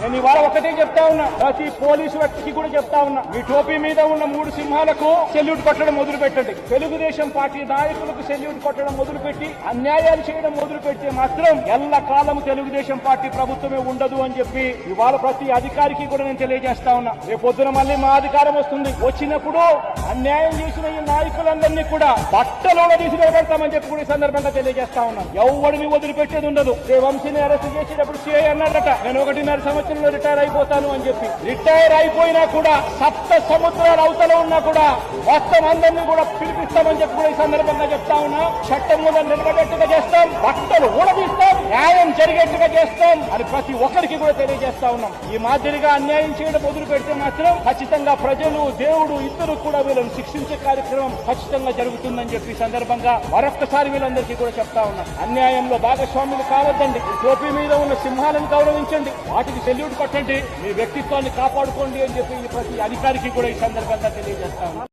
నేను ఇవాళ ఒకటే చెప్తా ఉన్నా, ప్రతి పోలీసు వ్యక్తికి కూడా చెప్తా ఉన్నా, మీ టోపీ మీద ఉన్న 3 సింహాలకు సెల్యూట్ కొట్టడం మొదలు పెట్టండి. తెలుగుదేశం పార్టీ నాయకులకు సెల్యూట్ కొట్టడం మొదలుపెట్టి అన్యాయాలు చేయడం మొదలు పెడితే మాత్రం ఎల్ల కాలం తెలుగుదేశం పార్టీ ప్రభుత్వమే ఉండదు అని చెప్పి ఇవాళ ప్రతి అధికారికి కూడా నేను తెలియజేస్తా ఉన్నా. రేపొద్దున మళ్ళీ మా అధికారం వస్తుంది, వచ్చినప్పుడు అన్యాయం చేసిన ఈ నాయకులందరినీ కూడా బట్టలోనే తీసి నిలబెడతామని చెప్పి కూడా ఈ సందర్భంగా తెలియజేస్తా ఉన్నాను. ఎవరిని వదిలిపెట్టేది ఉండదు. వంశీని అరెస్ట్ చేసేటప్పుడు సిఐ అన్నాడట, నేను 1.5 సంవత్సరంలో రిటైర్ అయిపోతాను అని చెప్పి. రిటైర్ అయిపోయినా కూడా సప్త సముద్రాల అవతల ఉన్నా కూడా మొత్తం అందరినీ కూడా పిలిపిస్తామని చెప్పి కూడా ఈ సందర్భంగా చెప్తా ఉన్నా. చట్టం ముందు నిలబడేట్టుగా చేస్తాం, బట్టలు ఊడదీస్తాం, న్యాయం జరిగేట్టుగా చేస్తాం అని ప్రతి ఒక్కరికి కూడా తెలియజేస్తా ఉన్నాం. ఈ మాదిరిగా అన్యాయం చేయడం మొదలు పెడితే మాత్రం ఖచ్చితంగా ప్రజలు, దేవుడు ఇద్దరు కూడా వీళ్ళని శిక్షించే కార్యక్రమం ఖచ్చితంగా జరుగుతుందని చెప్పి ఈ సందర్భంగా మరొక్కసారి వీళ్ళందరికీ కూడా చెప్తా ఉన్నాం. అన్యాయంలో భాగస్వాములు కావద్దండి. టోపీ మీద ఉన్న సింహాలను గౌరవించండి, వాటికి సెల్యూట్ కొట్టండి, మీ వ్యక్తిత్వాన్ని కాపాడుకోండి అని చెప్పి ప్రతి అధికారికి కూడా ఈ సందర్భంగా తెలియజేస్తా ఉన్నాం.